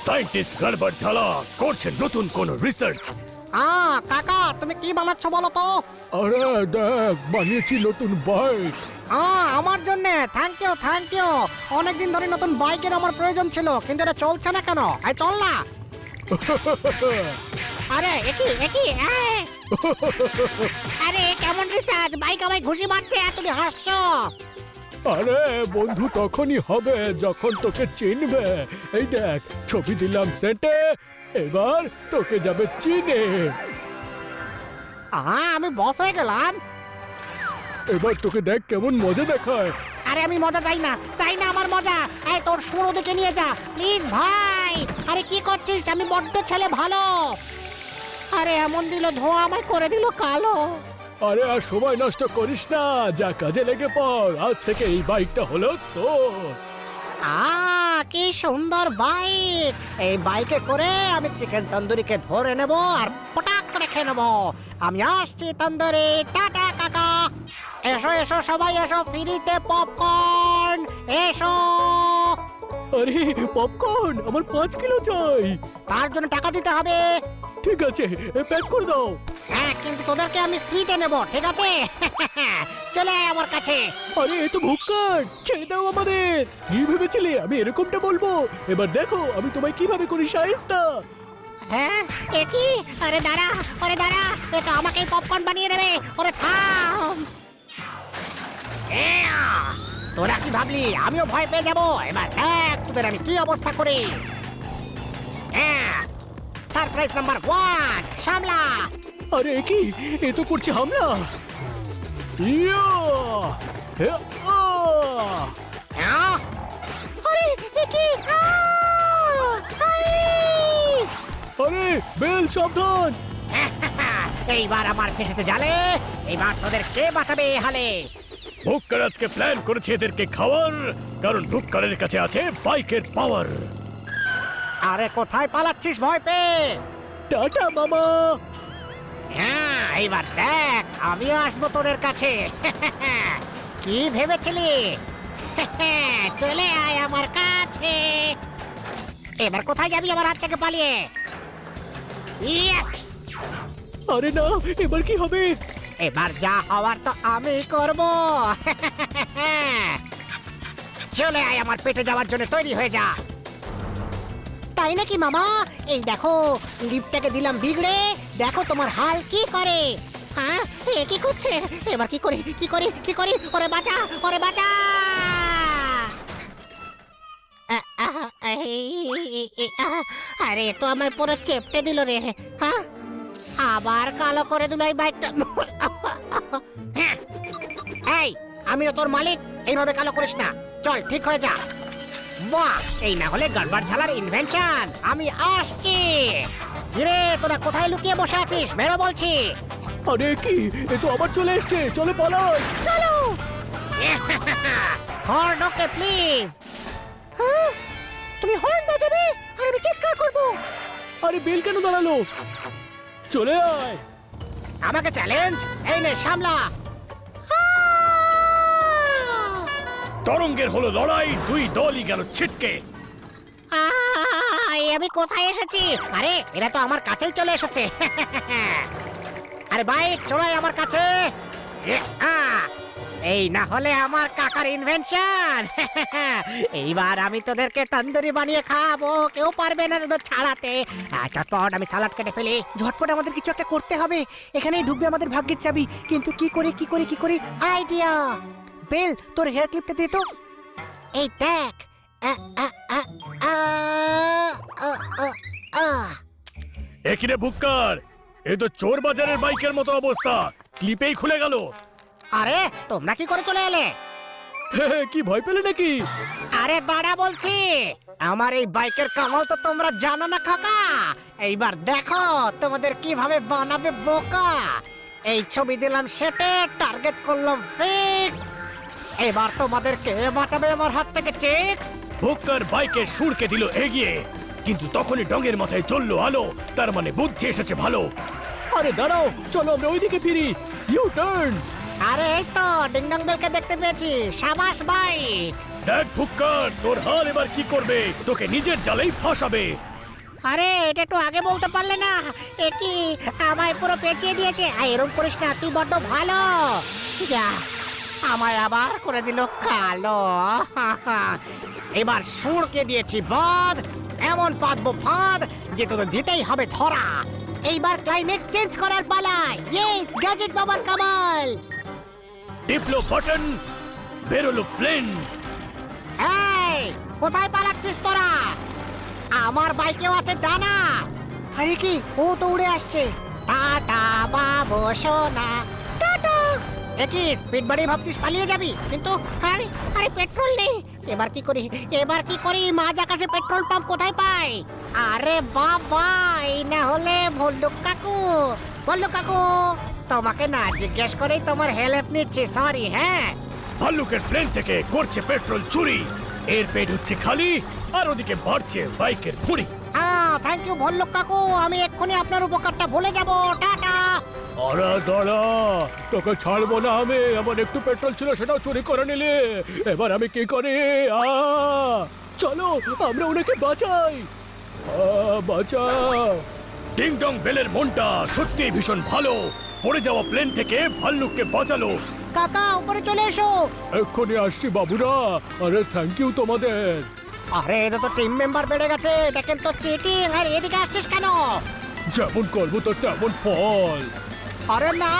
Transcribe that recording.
Scientist গড়বড় ঝালা করছে নতুন কোন রিসার্চ। কাকা তুমি কি বানাচ্ছ বলো তো? আরে দেখ, বানিয়েছি নতুন বাইক। আমার জন্য থ্যাংক ইউ। অনেকদিন ধরে নতুন বাইকের আমার প্রয়োজন ছিল, কিন্তু এটা চলছে না কেন? এই চল না। আরে একই আরে কেমন রিসার্চ? বাইক আমায় ঘুষি মারছে আর তুমি হাসছো। আরে বন্ধু তখনই হবে যখন তোকে চিনবে। এই দেখ, ছবি দিলাম সেটে, এবার তোকে যাবে চিনে। আমি বস হয়ে গেলাম। এবার তোকে দেখ কেমন মজা দেখায়। আরে আমি মজা চাই না আমার মজা। এই তোর সুরো দিকে নিয়ে যা প্লিজ ভাই। আরে কি করছিস? আমি বড্ড ছেলে ভালো। আরে এমন দিল ধোঁয়া আমায় করে দিল কালো। আরে আর সময় নষ্ট করিস না, যা কাজে লেগে পড়। আজ থেকে এই বাইকটা হলো তোর। কি সুন্দর বাইক! এই বাইকে করে আমি চিকেন তন্দুরিকে ধরে নেব আর পটাক করে খেয়ে নেব। আমি আসছি তন্দুরি। টাটা কাকা। এসো সবাই এসো, ফ্রিতে পপকর্ন এসো। আরে পপকর্ন আমার 5 কিলো চাই। তার জন্য টাকা দিতে হবে। ঠিক আছে, প্যাক করে দাও। হ্যাঁ, কিন্তু তোদেরকে আমি ফ্রিতে নেব, ঠিক আছে? চলে আয় আমার কাছে। আরে এ তো ভুক্কার, ছেড়ে দাও আমাদের। কি ভেবেছিলে আমি এরকমটা বলবো? এবার দেখো আমি তোমায় কিভাবে করি শায়েস্তা। হ্যাঁ, কি? আরে দাঁড়া, এটা আমাকেই পপকর্ন বানিয়ে দেবে। ওরে থাম। তোরা কি ভাবলি আমিও ভয় পেয়ে যাবো? এবার দেখ তোদের আমি কি অবস্থা করি। Surprise number 1, সামলা। আরে কি, এ তো করছে হামলা। ইয়া! হে, আরে কি? আরে বেল সাবধান। এইবার আমার ফেসেছে জালে। এইবার তোদের কে বাঁচাবে এই হালে? ভুক্কার আজকে প্ল্যান করেছে এদেরকে খাওয়ার, কারণ ভুক্কারের কাছে আছে বাইকের পাওয়ার। আরে কোথায় পালাচ্ছিস ভয় পেয়ে? টাটা মামা। এইবার দেখ আমিও আসবো তোদের কাছে। কি ভেবেছিলি? চলে আয় আমার কাছে। এবার কোথায় যাবি আমার হাত থেকে পালিয়ে? ইয়েস! আরে না, এবার কি হবে? এবার যা হওয়ার তো আমি করব। চলে আয় আমার পেটে যাওয়ার জন্য তৈরি হয়ে যা। তাই নাকি মামা? এই দেখো লিফটটাকে দিলাম বিগড়ে, দেখো তোমার হাল কি করে। হ্যাঁ, এ কি করছে? এবার কি করি? ওরে বাঁচা! আরে তো আমায় পুরো চেপটে দিল রে। হ্যাঁ, আবার কালো করে দিল এই বাইকটা। এই আমিও তোর মালিক, এইভাবে কালো করিস না। চল ঠিক হয়ে যা। বাহ, এই না হলে গড়বড় ঝালার ইনভেনশন। আমি আসছি। ধীরে, তোরা কোথায় লুকিয়ে বসে আছিস? বেরো বলছি। আরে কি, এ তো আবার চলে এসছে। চলো পালাই। চলো। Horn okay please. তুমি হর্ন বাজাবে আর আমি চিৎকার করব। আরে বেল কেন দাঁড়ালো? চলে আয়। আমাকে চ্যালেঞ্জ? এই নে সামলা। তরঙ্গের হলো লড়াই, দুই দলই গেল ছিটকে। আমি কোথায় এসেছি? আরে এরা তো আমার কাছেই চলে এসেছে। আরে বাইক চড়াই আমার কাছে। এই না হলে আমার কাকার ইনভেনশন। এইবার আমি তোদেরকে তন্দুরি বানিয়ে খাবো, কেউ পারবে না তোদের ছাড়াতে। চটপট আমি সালাদ কেটে ফেলি। ঝটপট আমাদের কিছু একটা করতে হবে। এখানেই ঢুকবে আমাদের ভাগ্যের চাবি। কিন্তু কি করি? আইডিয়া! বেল, তোর হেয়ার ক্লিপটা দে তো। এই দেখ। এখানে ভুক্কার, এ তো চোর বাজারের বাইকের মতো অবস্থা, ক্লিপেই খুলে গেল। আরে তোমরা কি করে চলে এলে? কি ভয় পেলে নাকি? আরে দাঁড়া বলছি। আমার এই বাইকের কামাল তো তোমরা জানো না কাকা। এইবার দেখো তোমাদের কিভাবে বানাবে বোকা। এই ছবি দিলাম সেটে, টার্গেট করলাম ফিক্স। এবার তোমাদের কে বাঁচাবে আমার হাত থেকে চিক্স? ভুক্কার বাইকের সুরকে দিল এগিয়ে, কিন্তু তখনই ডঙের মাথায় চললো আলো। তার মানে বুদ্ধি এসেছে ভালো। আরে দাঁড়াও, চলো আমরা ওইদিকে ফিরি। U turn. আরে এই তো ডিংডং বেলকে দেখতে পেয়েছি। সাবাস ভাই। দেখ ভুক্কার, তোর হাল এবার কি করবে? তোকে নিজের জালেই ফাঁসাবে। আরে এটা একটু আগে বলতে পারলে না? এ কি আমায় পুরো পেঁচিয়ে দিয়েছে। এরকম করিস না, তুই বড্ড ভালো। যা, আমায় আবার করে দিল কালো। এবার সুরকে দিয়েছি বাদ, এমন পাতবো ফাঁদ যে তোদের দিতেই হবে ধরা। এইবার ক্লাইম্যাক্স চেঞ্জ করার পালায়। ইয়েস, গ্যাজেট বাবার কামাল। টিপলো বাটন, বেরোলো প্লেন। এই, কোথায় পালাচ্ছিস তোরা? আমার বাইকেও আছে ডানা। আরে কি, ও তো উড়ে আসছে। টাটা বাবু সোনা, টাটা। একই স্পিড বাড়িয়ে ভাবছিস পালিয়ে যাবি, কিন্তু আরে আরে পেট্রোল নেই। এবার কি করি, এবার কি করি? মাঝ আকাশে পেট্রোল পাম্প কোথায় পাই? আরে বাবা, এই না হলে ভল্লুক কাকু। ভল্লুক কাকু, তোমাকে না জিজ্ঞেস করেই তোমার হেল্প নিচ্ছি, সরি। হ্যাঁ, ভাল্লুকের প্লেন থেকে করছে পেট্রোল চুরি। এর পেট হচ্ছে খালি, আর ওদিকে বাড়ছে বাইকের ভুঁড়ি। থ্যাংক ইউ ভল্লুক কাকু, আমি এক্ষুনি আপনার উপকারটা ভুলে যাব। টাটা। আরে দাঁড়া, তোকে ছাড়বো না আমি। আমার একটু পেট্রোল ছিল, সেটাও চুরি করে নিলে। এবার আমি কি করি? চলো আমরা ওনাকে বাঁচাই। বাঁচা। টিং টং বেলের মনটা সত্যি ভীষণ ভালো। পড়ে যাওয়া প্লেন থেকে ভাল্লুককে বাঁচালো। কাকা, উপরে চলে এসো। এক্ষুনি আসছি বাবুরা। আরে থ্যাংক ইউ তোমাদের। আরে এটা তো টিম মেম্বার বেড়ে গেছে, দেখেন তো চিটিং। আর এদিকে আসছিস কেন? যেমন করবো তো তেমন ফল। আরে না,